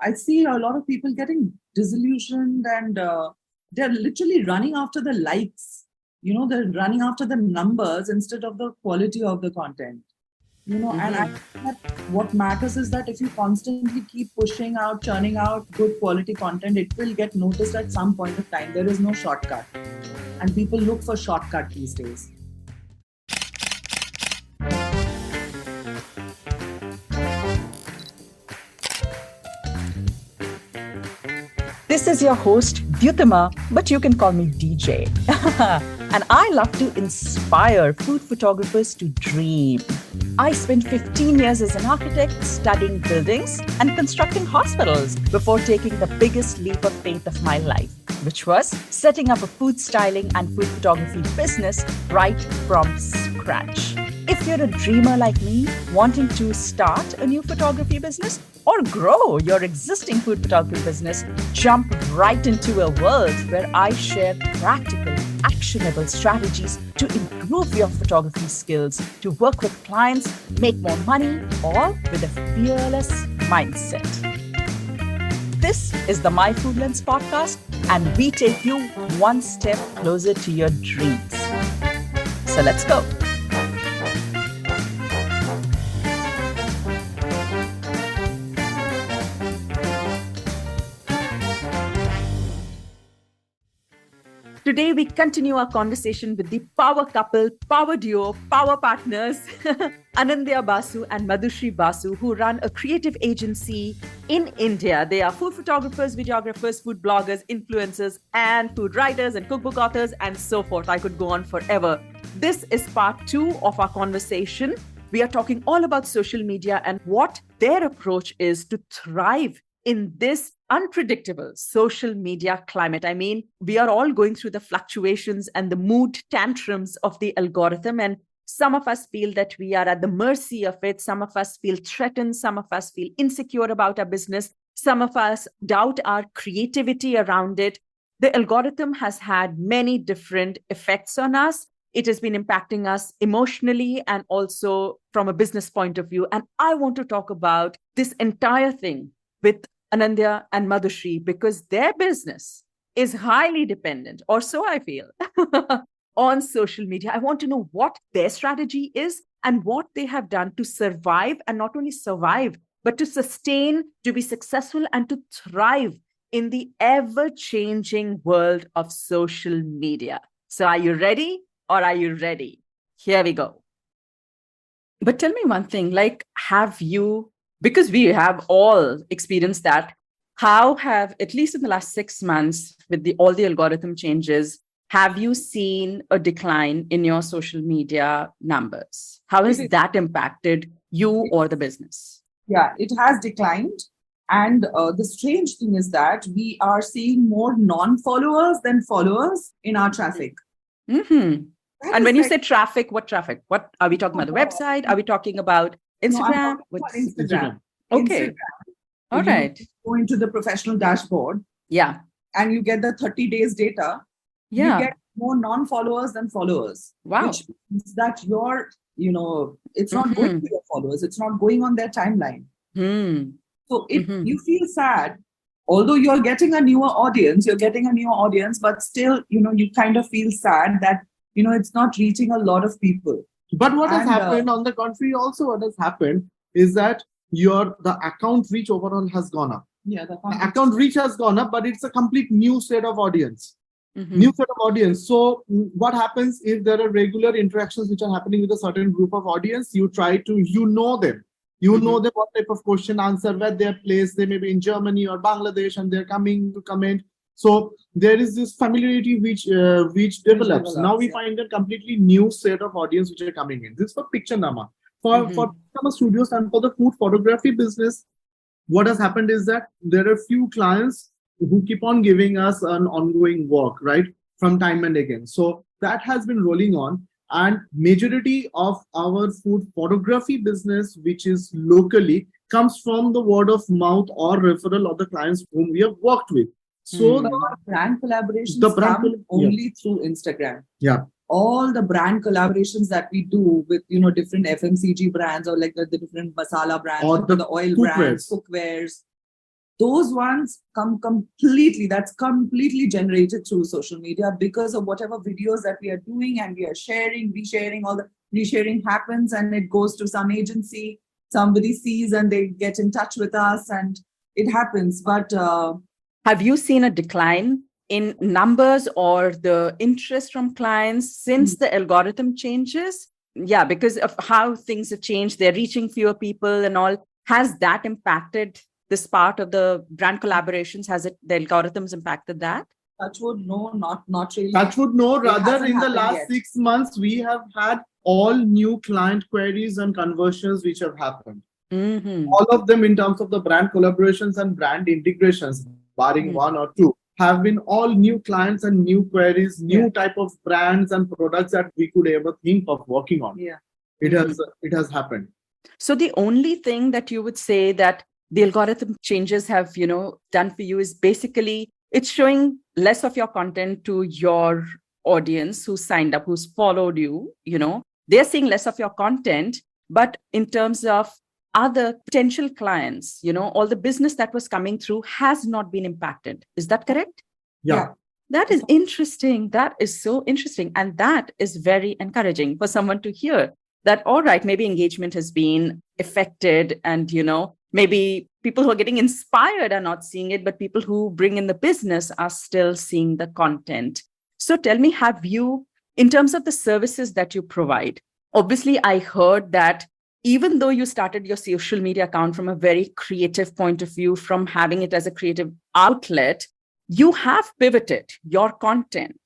I see a lot of people getting disillusioned and they're literally running after the likes. They're running after the numbers instead of the quality of the content. And I think that what matters is that if you constantly keep pushing out, churning out good quality content, it will get noticed at some point of time. There is no shortcut. And people look for shortcut these days. This is your host, Dyutama, but you can call me DJ. And I love to inspire food photographers to dream. I spent 15 years as an architect studying buildings and constructing hospitals before taking the biggest leap of faith of my life, which was setting up a food styling and food photography business right from scratch. If you're a dreamer like me, wanting to start a new photography business or grow your existing food photography business, jump right into a world where I share practical, actionable strategies to improve your photography skills, to work with clients, make more money, all with a fearless mindset. This is the My Food Lens podcast, and we take you one step closer to your dreams. So let's go. Today, we continue our conversation with the power couple, power duo, power partners, Anindya Basu and Madhushree Basu, who run a creative agency in India. They are food photographers, videographers, food bloggers, influencers, and food writers and cookbook authors, and so forth. I could go on forever. This is part 2 of our conversation. We are talking all about social media and what their approach is to thrive in this unpredictable social media climate. I mean, we are all going through the fluctuations and the mood tantrums of the algorithm. And some of us feel that we are at the mercy of it. Some of us feel threatened. Some of us feel insecure about our business. Some of us doubt our creativity around it. The algorithm has had many different effects on us. It has been impacting us emotionally and also from a business point of view. And I want to talk about this entire thing with Anindya and Madhushree because their business is highly dependent, or so I feel, on social media. I want to know what their strategy is and what they have done to survive, and not only survive, but to sustain, to be successful and to thrive in the ever-changing world of social media. So are you ready or are you ready? Here we go. But tell me one thing, have you, because we have all experienced that, how have, at least in the last 6 months, with all the algorithm changes, have you seen a decline in your social media numbers? How has that impacted you or the business? Yeah, it has declined. And the strange thing is that we are seeing more non-followers than followers in our traffic. Mm-hmm. And when you say traffic, what traffic? What are we talking about? The website? Are we talking about Instagram? No, Instagram. Okay. Instagram. All right. You go into the professional dashboard. Yeah. And you get the 30 days data. Yeah. You get more non-followers than followers. Wow. Which means that it's not going to your followers. It's not going on their timeline. So you feel sad, although you're getting a newer audience, but still, you kind of feel sad that, it's not reaching a lot of people. But what has happened on the contrary also, what has happened is that the account reach overall has gone up. Yeah, the account reach has gone up, but it's a complete new set of audience. New set of audience. So what happens if there are regular interactions which are happening with a certain group of audience, you try to, know them. You know them, what type of question, answer, where they're placed. They may be in Germany or Bangladesh and they're coming to comment. So there is this familiarity which develops. Now we find a completely new set of audience which are coming in. This is for Picture Nama. For Picture Studios and for the food photography business, what has happened is that there are few clients who keep on giving us an ongoing work, right, from time and again. So that has been rolling on. And majority of our food photography business, which is locally, comes from the word of mouth or referral of the clients whom we have worked with. So the brand collaborations come only through Instagram. Yeah. All the brand collaborations that we do with different FMCG brands or like the different masala brands or the oil brands, cookwares, those ones come completely, that's completely generated through social media because of whatever videos that we are doing and we are sharing, resharing, all the resharing happens and it goes to some agency, somebody sees and they get in touch with us and it happens. But have you seen a decline in numbers or the interest from clients since the algorithm changes? Yeah, because of how things have changed, they're reaching fewer people and all. Has that impacted this part of the brand collaborations? Has it, the algorithms impacted that? Touchwood, no, not really. Touchwood, no. It Rather, hasn't in the happened last yet. 6 months, we have had all new client queries and conversions which have happened. All of them in terms of the brand collaborations and brand integrations, barring one or two, have been all new clients and new queries, new type of brands and products that we could ever think of working on. Yeah. It has happened. So the only thing that you would say that the algorithm changes have, done for you is basically it's showing less of your content to your audience who signed up, who's followed you, they're seeing less of your content, but in terms of other potential clients, all the business that was coming through has not been impacted. Is that correct? Yeah. That is interesting. That is so interesting. And that is very encouraging for someone to hear that, all right, maybe engagement has been affected and, maybe people who are getting inspired are not seeing it, but people who bring in the business are still seeing the content. So tell me, have you, in terms of the services that you provide, obviously I heard that even though you started your social media account from a very creative point of view, from having it as a creative outlet, you have pivoted your content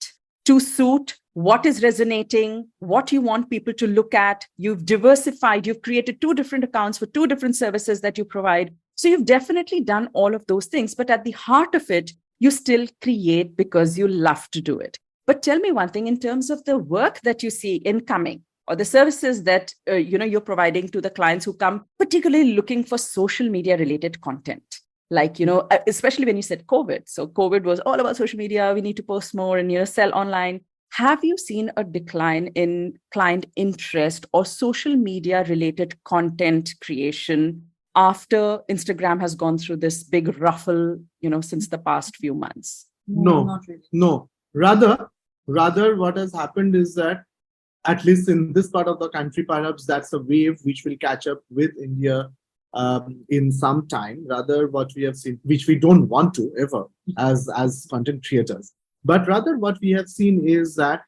to suit what is resonating, what you want people to look at. You've diversified, you've created 2 different accounts for 2 different services that you provide. So you've definitely done all of those things, but at the heart of it, you still create because you love to do it. But tell me one thing, in terms of the work that you see incoming or the services that you're providing to the clients who come particularly looking for social media related content, like, especially when you said COVID. So COVID was all about social media. We need to post more and, sell online. Have you seen a decline in client interest or social media related content creation after Instagram has gone through this big ruffle, since the past few months? No, not really. No. Rather, what has happened is that, at least in this part of the country, perhaps that's a wave which will catch up with India in some time. Rather, what we have seen, which we don't want to ever as content creators, but rather what we have seen is that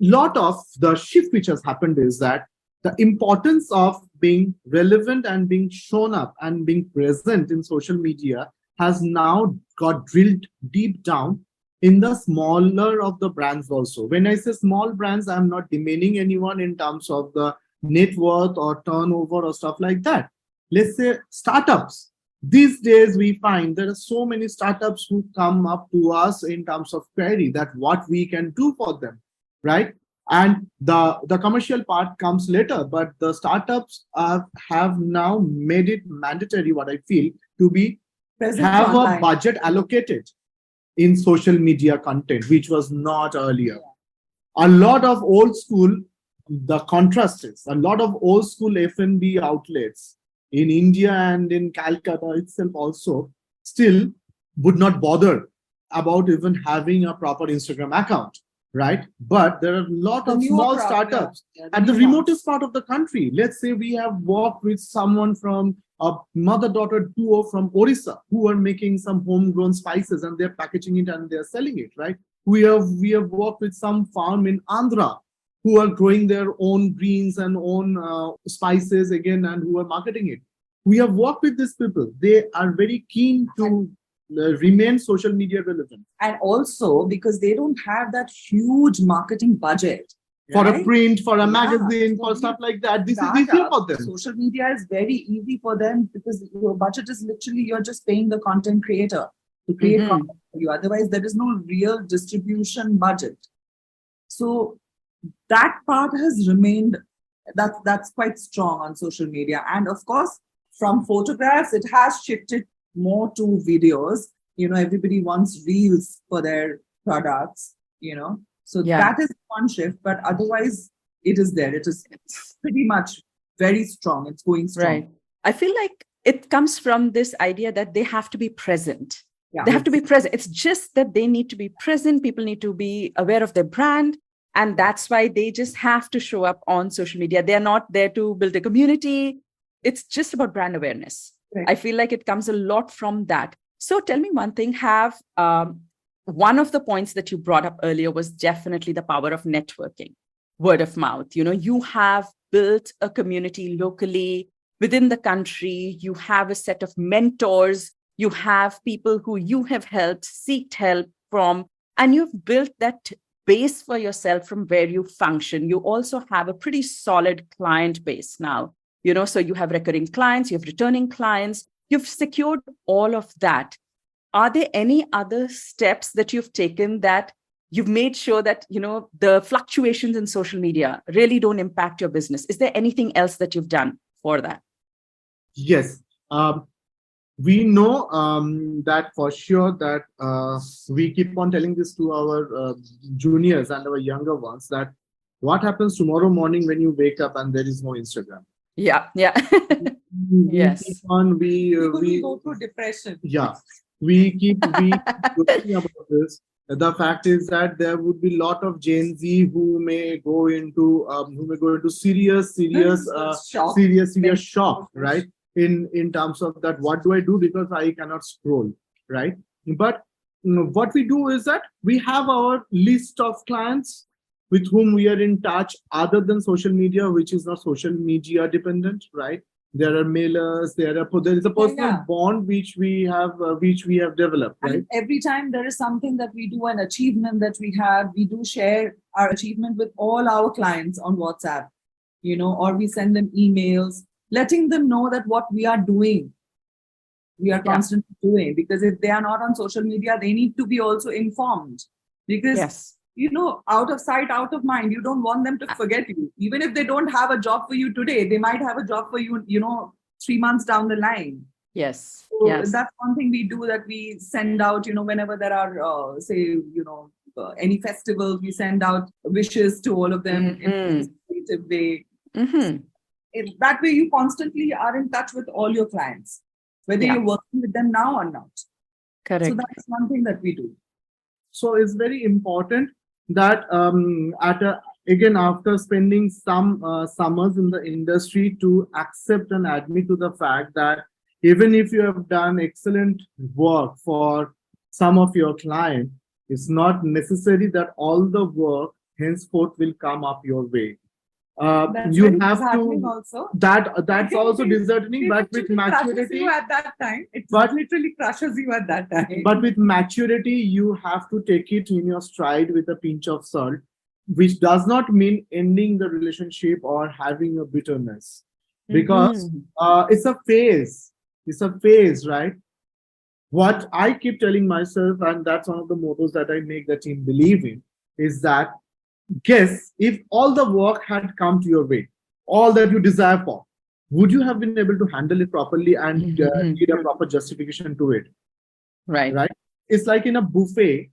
lot of the shift which has happened is that the importance of being relevant and being shown up and being present in social media has now got drilled deep down in the smaller of the brands also. When I say small brands, I'm not demeaning anyone in terms of the net worth or turnover or stuff like that. Let's say startups. These days, we find there are so many startups who come up to us in terms of query that what we can do for them, right? And the commercial part comes later, but the startups have now made it mandatory, what I feel, to be have a budget allocated in social media content, which was not earlier. A lot of old school, the contrast is, a lot of old school F&B outlets in India and in Calcutta itself also still would not bother about even having a proper Instagram account, right? But there are a lot of small startups at the remotest part of the country. Let's say we have worked with someone from a mother-daughter duo from Orissa who are making some homegrown spices and they're packaging it and they're selling it, right? We have worked with some farm in Andhra who are growing their own greens and own spices again and who are marketing it. We have worked with these people. They are very keen to remain social media relevant. And also because they don't have that huge marketing budget. For a print, for a magazine, for stuff like that. This is easier for them. Social media is very easy for them because your budget is literally, you're just paying the content creator to create content for you. Otherwise, there is no real distribution budget. So that part has remained, that's quite strong on social media. And of course, from photographs, it has shifted more to videos. Everybody wants reels for their products, So that is one shift, but otherwise it is there. It's pretty much very strong. It's going strong. Right. I feel like it comes from this idea that they have to be present. Yeah. They have to be present. It's just that they need to be present. People need to be aware of their brand. And that's why they just have to show up on social media. They're not there to build a community. It's just about brand awareness. Right. I feel like it comes a lot from that. So tell me one thing, one of the points that you brought up earlier was definitely the power of networking, word of mouth. You have built a community locally within the country. You have a set of mentors. You have people who you have helped, seeked help from, and you've built that base for yourself from where you function. You also have a pretty solid client base now. So you have recurring clients, you have returning clients, you've secured all of that. Are there any other steps that you've taken that you've made sure that, the fluctuations in social media really don't impact your business? Is there anything else that you've done for that? Yes. We know that for sure that we keep on telling this to our juniors and our younger ones, that what happens tomorrow morning when you wake up and there is no Instagram? Yeah. Yes. We go through depression. Yeah, we keep talking about this. The fact is that there would be a lot of Gen Z who may go into serious shock, right? In terms of that, what do I do, because I cannot scroll, right? But what we do is that we have our list of clients with whom we are in touch other than social media, which is not social media dependent, right? There are mailers, there is a personal bond which we have developed, right? And every time there is something that we do, an achievement that we have, we do share our achievement with all our clients on WhatsApp, or we send them emails, letting them know that what we are doing, we are constantly doing. Because if they are not on social media, they need to be also informed. Because, out of sight, out of mind, you don't want them to forget you. Even if they don't have a job for you today, they might have a job for you, 3 months down the line. Yes. So yes. That's one thing we do, that we send out, whenever there are, any festivals, we send out wishes to all of them in a creative way. That way you constantly are in touch with all your clients, whether you're working with them now or not. Correct. So that's one thing that we do. So it's very important that again, after spending some summers in the industry, to accept and admit to the fact that even if you have done excellent work for some of your clients, it's not necessary that all the work henceforth will come up your way. You have to also. That's also disheartening, but with maturity you at that time, it literally crushes you at that time. But with maturity, you have to take it in your stride with a pinch of salt, which does not mean ending the relationship or having a bitterness, because it's a phase, right? What I keep telling myself, and that's one of the mottos that I make the team believe in, is that guess if all the work had come to your way, all that you desire for, would you have been able to handle it properly and give a proper justification to it? Right. It's like in a buffet.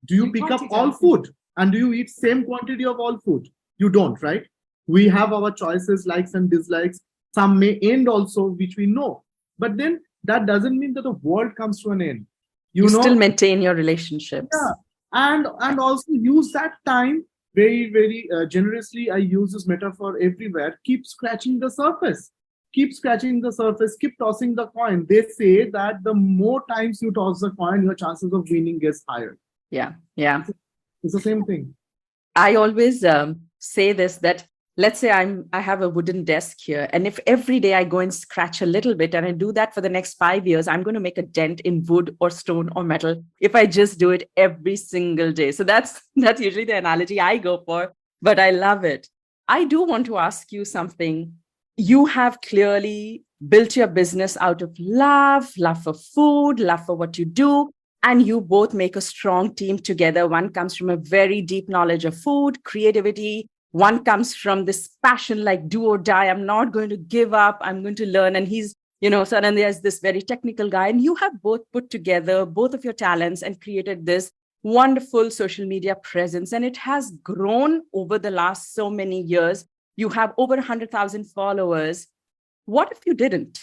Do you pick up all food and do you eat same quantity of all food? You don't, right? We have our choices, likes and dislikes. Some may end also, which we know. But then that doesn't mean that the world comes to an end. You still maintain your relationships. Yeah. And also use that time very, very generously. I use this metaphor everywhere. Keep scratching the surface. Keep scratching the surface. Keep tossing the coin. They say that the more times you toss the coin, your chances of winning gets higher. Yeah. It's the same thing. I always say this, that let's say I have a wooden desk here, and if every day I go and scratch a little bit, and I do that for the next 5 years, I'm going to make a dent in wood or stone or metal if I just do it every single day. So that's usually the analogy I go for, but I love it. I do want to ask you something. You have clearly built your business out of love for food, love for what you do, and you both make a strong team together. One comes from a very deep knowledge of food, creativity. One comes from this passion, like do or die. I'm not going to give up. I'm going to learn. And he's, suddenly there's this very technical guy. And you have both put together both of your talents and created this wonderful social media presence. And it has grown over the last so many years. You have over 100,000 followers. What if you didn't?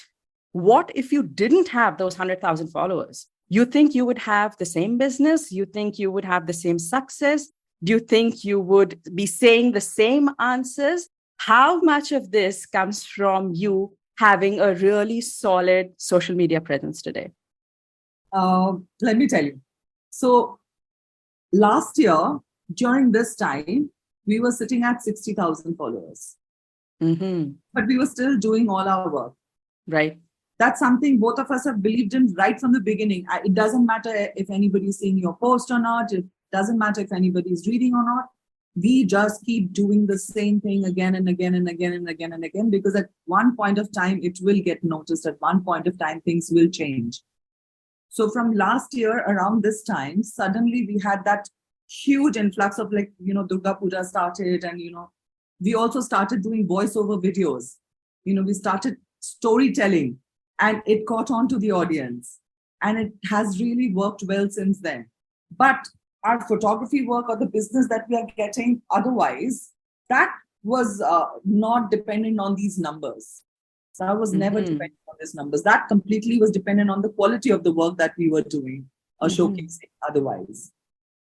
What if you didn't have those 100,000 followers? You think you would have the same business? You think you would have the same success? Do you think you would be saying the same answers? How much of this comes from you having a really solid social media presence today? Let me tell you. So last year, during this time, we were sitting at 60,000 followers. But we were still doing all our work. Right. That's something both of us have believed in right from the beginning. It doesn't matter if anybody's seeing your post or not. It doesn't matter if anybody's reading or not. We just keep doing the same thing again and again and again and again and again, because at one point of time, it will get noticed. At one point of time, things will change. So from last year around this time, suddenly we had that huge influx of Durga Puja started, and, we also started doing voiceover videos. We started storytelling, and it caught on to the audience, and it has really worked well since then. But our photography work or the business that we are getting otherwise, that was not dependent on these numbers. That was never dependent on these numbers. That completely was dependent on the quality of the work that we were doing or showcasing otherwise.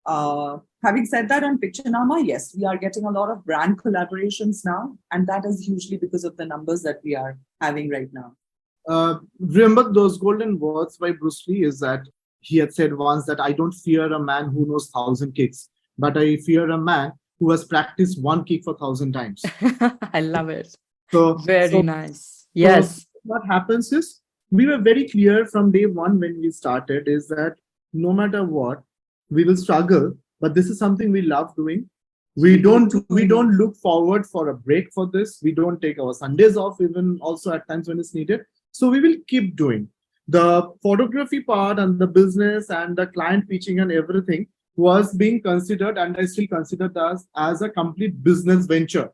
Having said that, on Pictionama, yes, we are getting a lot of brand collaborations now, and that is hugely because of the numbers that we are having right now. Remember those golden words by Bruce Lee, is that he had said once that I don't fear a man who knows 1,000 kicks, but I fear a man who has practiced one kick for 1,000 times. I love it. So very nice. Yes. So what happens is, we were very clear from day one when we started, is that no matter what, we will struggle, but this is something we love doing. We don't look forward for a break for this. We don't take our Sundays off, even also at times when it's needed. So we will keep doing. The photography part and the business and the client pitching and everything was being considered, and I still consider that as a complete business venture,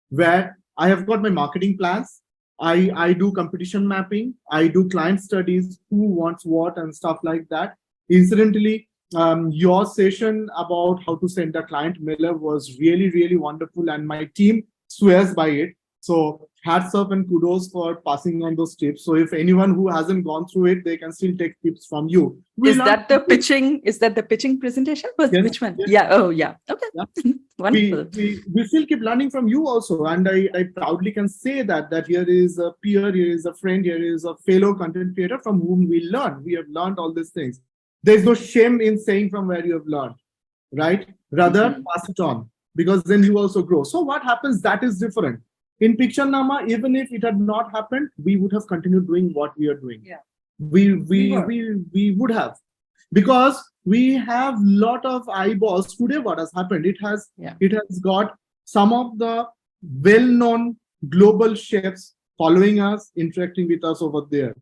where I have got my marketing plans. I do competition mapping. I do client studies, who wants what and stuff like that. Incidentally, your session about how to send a client mailer was really, really wonderful, and my team swears by it. So hats off and kudos for passing on those tips. So if anyone who hasn't gone through it, they can still take tips from you. Is that the pitching presentation? Yes, which one? yes. Yeah. Oh, yeah. Okay. Yeah. Wonderful. We still keep learning from you also. And I proudly can say that here is a peer, here is a friend, here is a fellow content creator from whom we learn. We have learned all these things. There's no shame in saying from where you have learned, right? Rather, pass it on, because then you also grow. So what happens, that is different. In Pictionama, even if it had not happened, we would have continued doing what we are doing. Yeah. We would have, because we have lot of eyeballs. Today, what has happened? It has got some of the well-known global chefs following us, interacting with us over there.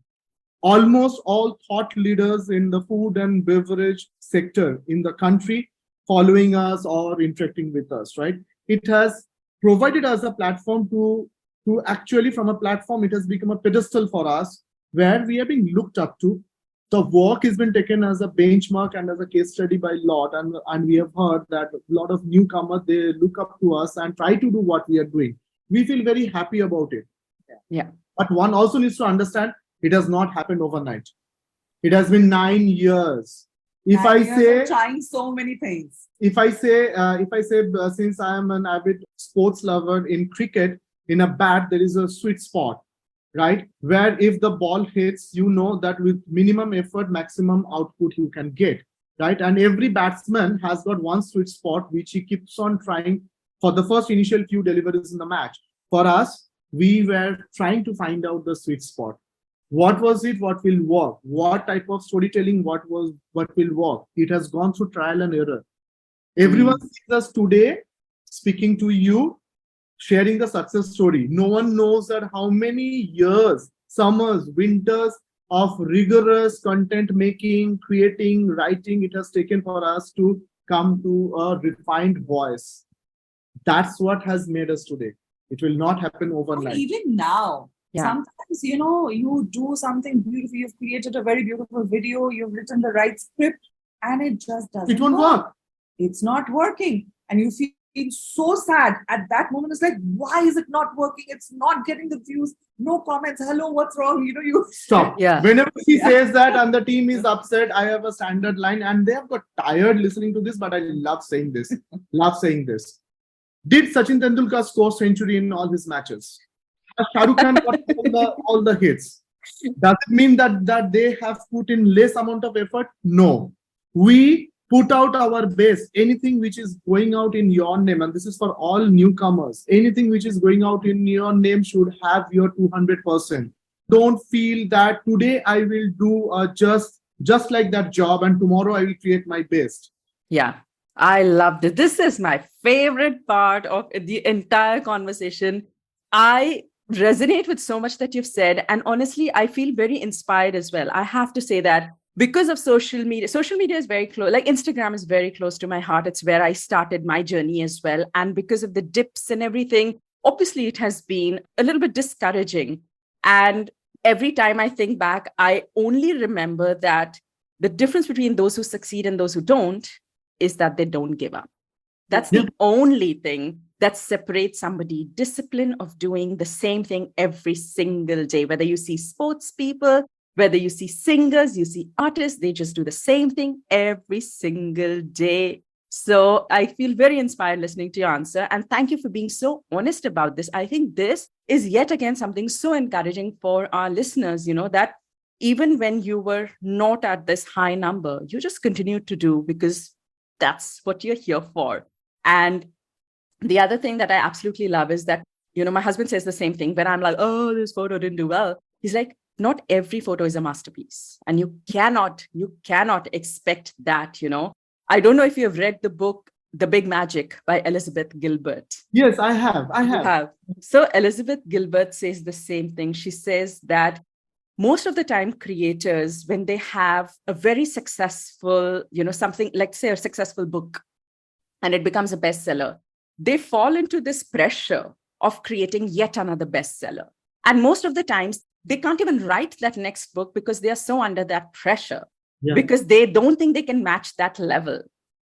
Almost all thought leaders in the food and beverage sector in the country following us or interacting with us, right? It has provided us a platform to actually, from a platform, it has become a pedestal for us, where we are being looked up to. The work has been taken as a benchmark and as a case study by a lot, and we have heard that a lot of newcomers, they look up to us and try to do what we are doing. We feel very happy about it. Yeah. But one also needs to understand, it has not happened overnight. It has been 9 years. If I say, trying so many things. If I say, since I am an avid sports lover, in cricket, in a bat, there is a sweet spot, right? Where if the ball hits, you know that with minimum effort, maximum output you can get, right? And every batsman has got one sweet spot, which he keeps on trying for the first initial few deliveries in the match. For us, we were trying to find out the sweet spot. What was it? What will work? What type of storytelling? What will work? It has gone through trial and error. Everyone sees us today speaking to you, sharing the success story. No one knows that how many years, summers, winters of rigorous content making, creating, writing it has taken for us to come to a refined voice. That's what has made us today. It will not happen overnight. Even now. Yeah. Sometimes, you do something beautiful. You've created a very beautiful video. You've written the right script, and it just doesn't work. It's not working. And you feel It's so sad at that moment. It's like, why is it not working? It's not getting the views, no comments. Hello, what's wrong? You Stop. Yeah. Whenever she says that and the team is upset, I have a standard line, and they have got tired listening to this, but I love saying this. Love saying this. Did Sachin Tendulkar score century in all his matches? Has Shah Rukh Khan got all the hits? Does it mean that they have put in less amount of effort? No. We put out our best. Anything which is going out in your name, and this is for all newcomers, anything which is going out in your name should have your 200%. Don't feel that today I will do just like that job and tomorrow I will create my best. Yeah, I loved it. This is my favorite part of the entire conversation. I resonate with so much that you've said. And honestly, I feel very inspired as well. I have to say that because of social media is very close, like Instagram is very close to my heart. It's where I started my journey as well. And because of the dips and everything, obviously it has been a little bit discouraging. And every time I think back, I only remember that the difference between those who succeed and those who don't is that they don't give up. That's the only thing that separates somebody. Discipline of doing the same thing every single day, whether you see sports people, whether you see singers, you see artists, they just do the same thing every single day. So I feel very inspired listening to your answer. And thank you for being so honest about this. I think this is yet again something so encouraging for our listeners, that even when you were not at this high number, you just continued to do because that's what you're here for. And the other thing that I absolutely love is that, my husband says the same thing when I'm like, oh, this photo didn't do well. He's like, not every photo is a masterpiece. And you cannot expect that, I don't know if you've read the book, The Big Magic by Elizabeth Gilbert. Yes, I have. You have. So Elizabeth Gilbert says the same thing. She says that most of the time creators, when they have a very successful, something like say a successful book and it becomes a bestseller, they fall into this pressure of creating yet another bestseller. And most of the times they can't even write that next book because they are so under that pressure, because they don't think they can match that level.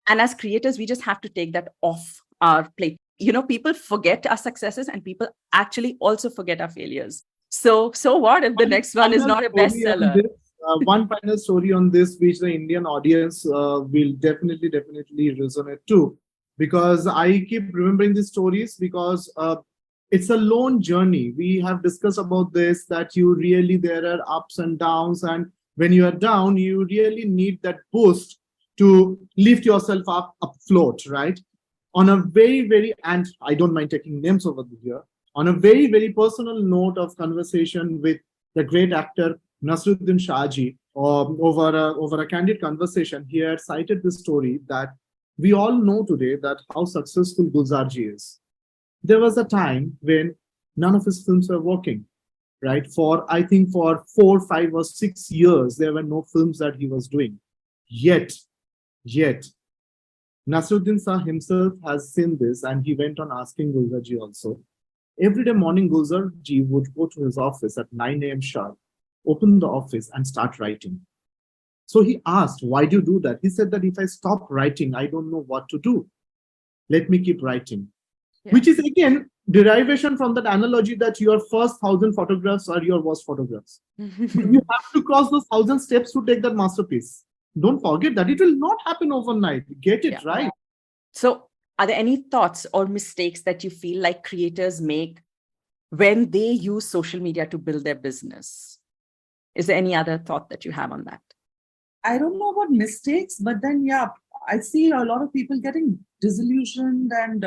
And as creators, we just have to take that off our plate. People forget our successes and people actually also forget our failures. So what if the next one is not a bestseller? One final story on this, which the Indian audience will definitely resonate too, because I keep remembering these stories because it's a lone journey. We have discussed about this, that there are ups and downs, and when you are down, you really need that boost to lift yourself up afloat, right? On a very, and I don't mind taking names over here, on a very personal note of conversation with the great actor Nasruddin Shahji, over a candid conversation, he had cited this story that we all know today, that how successful Gulzarji is. There was a time when none of his films were working, right? I think for 4, 5 or 6 years, there were no films that he was doing. Yet, Nasruddin Shah himself has seen this, and he went on asking Gulzarji also. Every day morning, Gulzarji would go to his office at 9 a.m. sharp, open the office and start writing. So he asked, why do you do that? He said that if I stop writing, I don't know what to do. Let me keep writing. Yeah. Which is again derivation from that analogy that your first 1,000 photographs are your worst photographs. You have to cross those 1,000 steps to take that masterpiece. Don't forget that it will not happen overnight. Get it right. So are there any thoughts or mistakes that you feel like creators make when they use social media to build their business? Is there any other thought that you have on that? I don't know about mistakes, but then, I see a lot of people getting disillusioned, and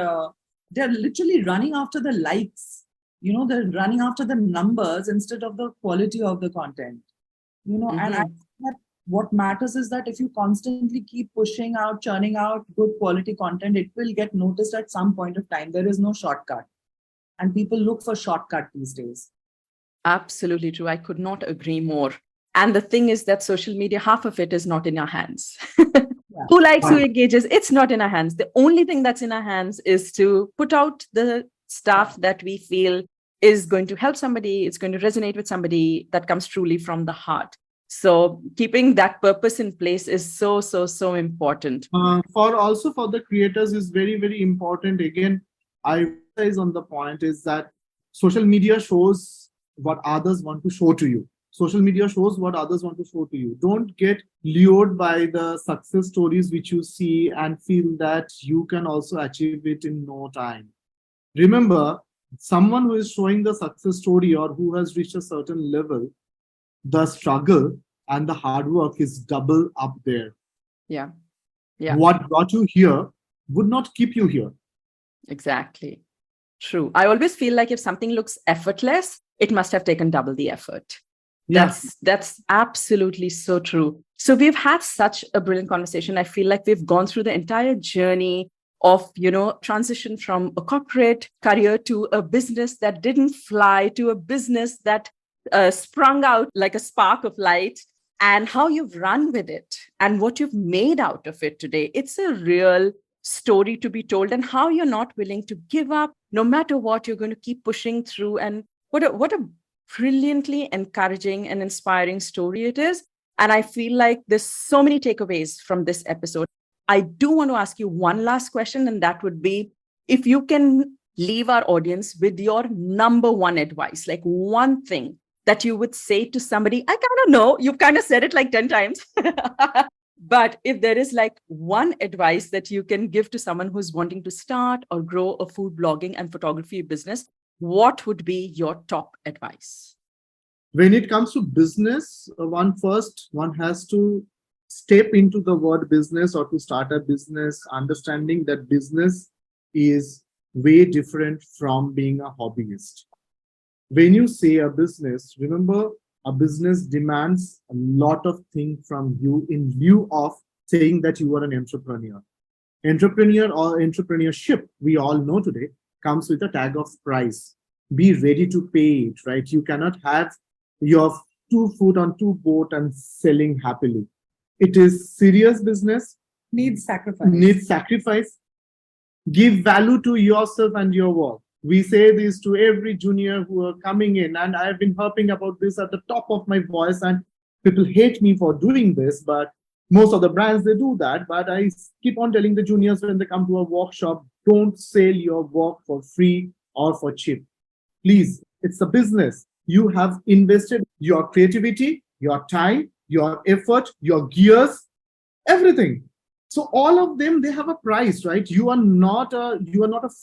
they're literally running after the likes. They're running after the numbers instead of the quality of the content. And I think that what matters is that if you constantly keep pushing out, churning out good quality content, it will get noticed at some point of time. There is no shortcut. And people look for shortcut these days. Absolutely true. I could not agree more. And the thing is that social media, half of it is not in our hands. Who likes, who engages, it's not in our hands. The only thing that's in our hands is to put out the stuff that we feel is going to help somebody, it's going to resonate with somebody, that comes truly from the heart. So keeping that purpose in place is so, so, so important. For the creators is very, very important. Again, I emphasize on the point is that social media shows what others want to show to you. Social media shows what others want to show to you. Don't get lured by the success stories which you see and feel that you can also achieve it in no time. Remember, someone who is showing the success story or who has reached a certain level, the struggle and the hard work is double up there. Yeah. Yeah. What brought you here would not keep you here. Exactly. True. I always feel like if something looks effortless, it must have taken double the effort. Yeah. That's absolutely so true. So we've had such a brilliant conversation. I feel like we've gone through the entire journey of, transition from a corporate career to a business that didn't fly, to a business that sprung out like a spark of light, and how you've run with it and what you've made out of it today. It's a real story to be told, and how you're not willing to give up. No matter what, you're going to keep pushing through. And what a brilliantly encouraging and inspiring story it is. And I feel like there's so many takeaways from this episode. I do want to ask you one last question, and that would be, if you can leave our audience with your number one advice, like one thing that you would say to somebody. I kind of know you've kind of said it like 10 times. But if there is like one advice that you can give to someone who's wanting to start or grow a food blogging and photography business, what would be your top advice? When it comes to business, one has to step into the word business or to start a business, understanding that business is way different from being a hobbyist. When you say a business, remember, a business demands a lot of things from you in lieu of saying that you are an entrepreneur. Entrepreneur or entrepreneurship, we all know today, comes with a tag of price. Be ready to pay it, right? You cannot have your 2 foot on 2 boat and selling happily. It is serious business. Needs sacrifice. Needs sacrifice. Give value to yourself and your work. We say this to every junior who are coming in, and I've been harping about this at the top of my voice, and people hate me for doing this, but most of the brands, they do that. But I keep on telling the juniors when they come to a workshop, don't sell your work for free or for cheap. Please, it's a business. You have invested your creativity, your time, your effort, your gears, everything. So all of them, they have a price, right? You are not a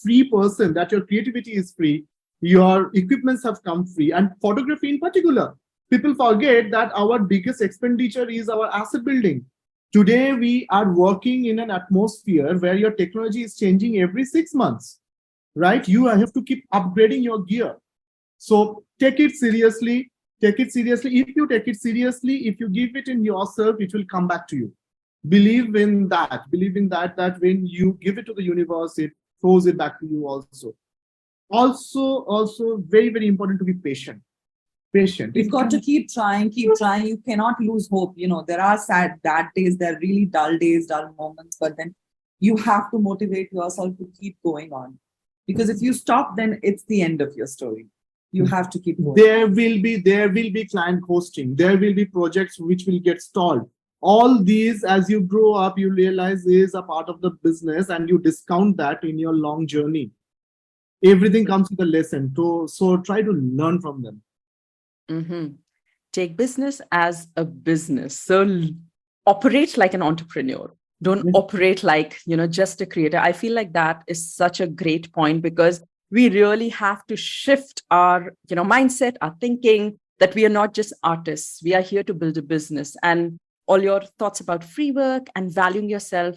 free person, that your creativity is free. Your equipments have come free. And photography in particular, people forget that our biggest expenditure is our asset building. Today, we are working in an atmosphere where your technology is changing every 6 months, right? You have to keep upgrading your gear. So take it seriously. Take it seriously. If you take it seriously, if you give it in yourself, it will come back to you. Believe in that. Believe in that when you give it to the universe, it throws it back to you also. Also, very, very important to be patient. Patient. You've got to keep trying. You cannot lose hope. There are bad days, there are really dull days, dull moments, but then you have to motivate yourself to keep going on. Because if you stop, then it's the end of your story. You have to keep going. There will be client ghosting. There will be projects which will get stalled. All these, as you grow up, you realize is a part of the business, and you discount that in your long journey. Everything comes with a lesson. So try to learn from them. Mm-hmm. Take business as a business. So operate like an entrepreneur. Don't operate like, just a creator. I feel like that is such a great point, because we really have to shift our, mindset, our thinking, that we are not just artists. We are here to build a business. And all your thoughts about free work and valuing yourself,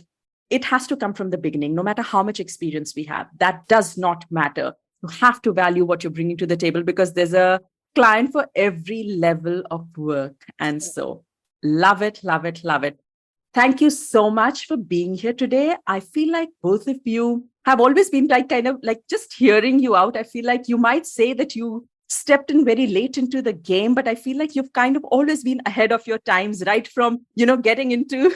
it has to come from the beginning. No matter how much experience we have, that does not matter. You have to value what you're bringing to the table, because there's a client for every level of work. And so love it, love it, love it. Thank you so much for being here today. I feel like both of you have always been kind of just hearing you out. I feel like you might say that you stepped in very late into the game, but I feel like you've kind of always been ahead of your times, right from, getting into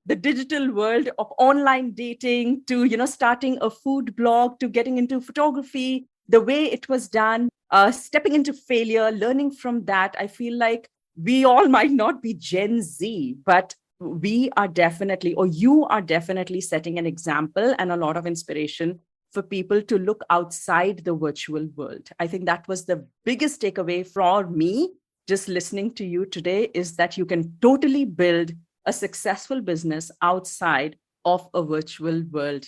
the digital world of online dating to, starting a food blog, to getting into photography, the way it was done, stepping into failure, learning from that. I feel like we all might not be Gen Z, but we are definitely, or you are definitely setting an example and a lot of inspiration for people to look outside the virtual world. I think that was the biggest takeaway for me just listening to you today, is that you can totally build a successful business outside of a virtual world.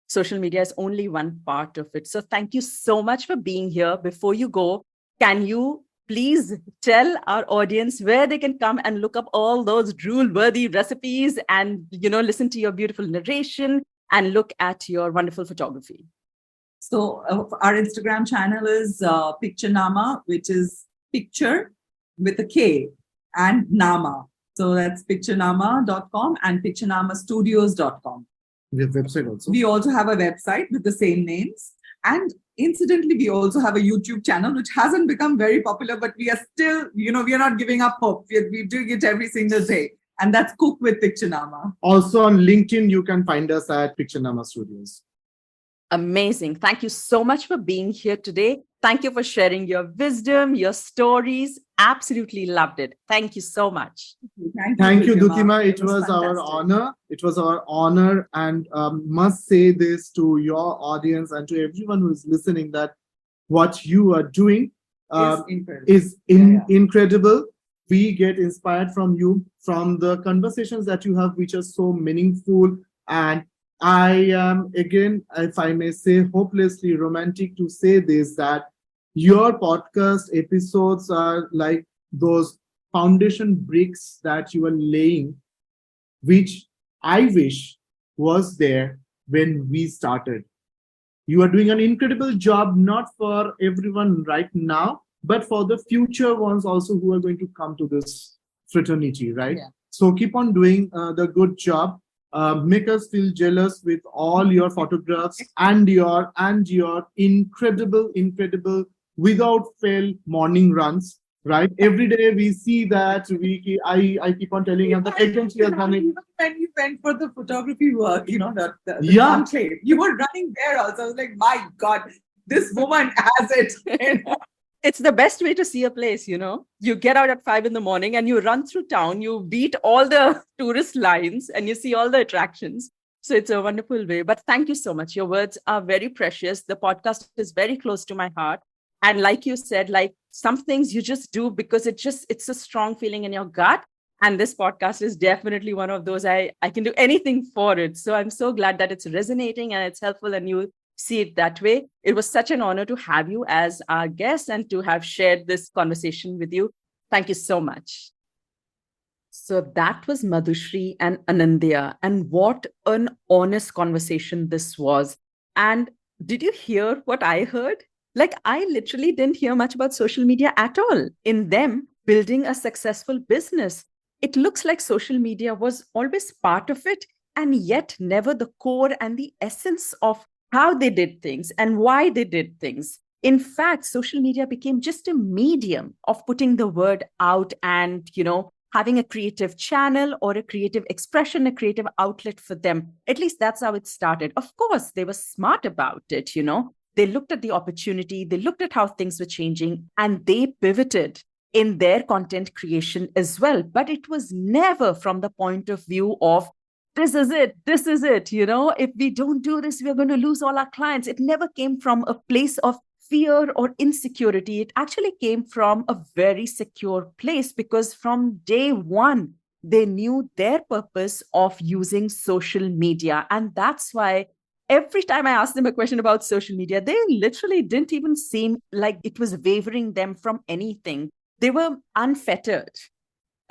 Social media is only one part of it. So thank you so much for being here. Before you go, can you please tell our audience where they can come and look up all those drool-worthy recipes and, listen to your beautiful narration and look at your wonderful photography? So our Instagram channel is Picture Nama, which is picture with a K and Nama. So that's picturenama.com and picturenamastudios.com. We have website also. We also have a website with the same names. And incidentally, we also have a YouTube channel, which hasn't become very popular, but we are still, we are not giving up hope. We're doing it every single day. And that's Cook with Picture Nama. Also on LinkedIn, you can find us at Picture Nama Studios. Amazing. Thank you so much for being here today. Thank you for sharing your wisdom, your stories. Absolutely loved it. Thank you so much. Thank you, Dutima. It was our honor. It was our honor, and must say this to your audience and to everyone who is listening, that what you are doing is incredible. We get inspired from you, from the conversations that you have, which are so meaningful. And I am, again, if I may say, hopelessly romantic to say this, that your podcast episodes are like those foundation bricks that you are laying, which I wish was there when we started. You are doing an incredible job, not for everyone right now, but for the future ones also who are going to come to this fraternity, right? Yeah. So keep on doing the good job. Make us feel jealous with all your photographs and your incredible, without fail morning runs. Right, every day we see that. I keep on telling you that agency has done it. Even when you went for the photography work, the Yeah. conclave, you were running there also. I was like, my God, this woman has it. It's the best way to see a place, You get out at 5 a.m. and you run through town, you beat all the tourist lines and you see all the attractions. So it's a wonderful way. But thank you so much. Your words are very precious. The podcast is very close to my heart. And like you said, like some things you just do because it's a strong feeling in your gut. And this podcast is definitely one of those. I can do anything for it. So I'm so glad that it's resonating and it's helpful and you see it that way. It was such an honor to have you as our guest and to have shared this conversation with you. Thank you so much. So that was Madhushree and Anindya. And what an honest conversation this was. And did you hear what I heard? Like, I literally didn't hear much about social media at all in them building a successful business. It looks like social media was always part of it, and yet never the core and the essence of how they did things and why they did things. In fact, social media became just a medium of putting the word out and, having a creative channel or a creative expression, a creative outlet for them. At least that's how it started. Of course, they were smart about it, They looked at the opportunity, they looked at how things were changing, and they pivoted in their content creation as well. But it was never from the point of view of, this is it, if we don't do this, we're going to lose all our clients. It never came from a place of fear or insecurity. It actually came from a very secure place, because from day one, they knew their purpose of using social media. And that's why every time I asked them a question about social media, they literally didn't even seem like it was wavering them from anything. They were unfettered.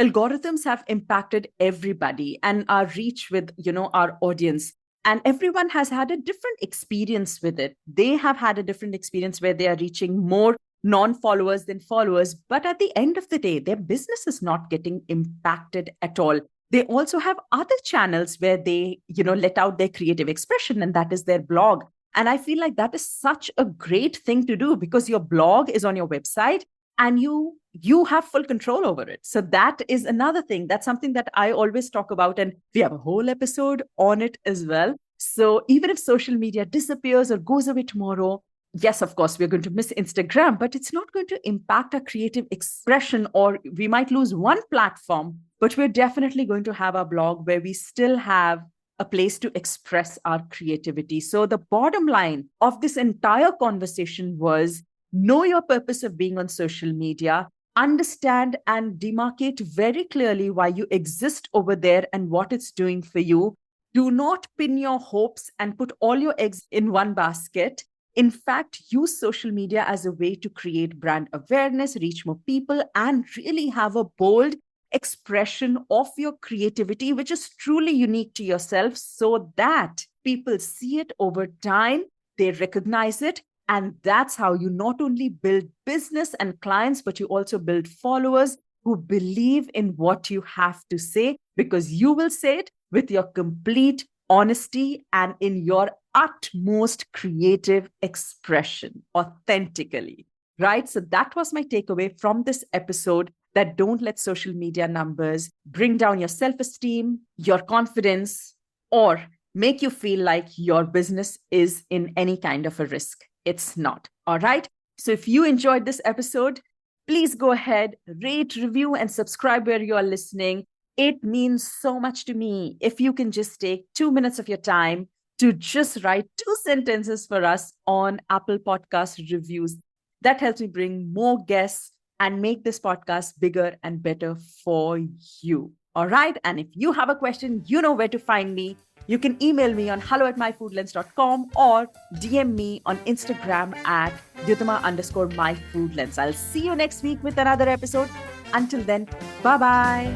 Algorithms have impacted everybody and our reach with, our audience. And everyone has had a different experience with it. They have had a different experience where they are reaching more non-followers than followers. But at the end of the day, their business is not getting impacted at all. They also have other channels where they, let out their creative expression, and that is their blog. And I feel like that is such a great thing to do, because your blog is on your website and you have full control over it. So that is another thing. That's something that I always talk about. And we have a whole episode on it as well. So even if social media disappears or goes away tomorrow, yes, of course, we're going to miss Instagram, but it's not going to impact our creative expression, or we might lose one platform, but we're definitely going to have our blog where we still have a place to express our creativity. So the bottom line of this entire conversation was know your purpose of being on social media, understand and demarcate very clearly why you exist over there and what it's doing for you. Do not pin your hopes and put all your eggs in one basket. In fact, use social media as a way to create brand awareness, reach more people, and really have a bold expression of your creativity, which is truly unique to yourself, so that people see it over time, they recognize it. And that's how you not only build business and clients, but you also build followers who believe in what you have to say, because you will say it with your complete honesty and in your utmost creative expression, authentically, right? So that was my takeaway from this episode, that don't let social media numbers bring down your self-esteem, your confidence, or make you feel like your business is in any kind of a risk. It's not. All right. So if you enjoyed this episode, please go ahead, rate, review, and subscribe where you are listening. It means so much to me if you can just take 2 minutes of your time to just write 2 sentences for us on Apple Podcast reviews. That helps me bring more guests and make this podcast bigger and better for you. All right. And if you have a question, you know where to find me. You can email me on hello@myfoodlens.com or DM me on Instagram at Dyutama_myfoodlens. I'll see you next week with another episode. Until then, bye-bye.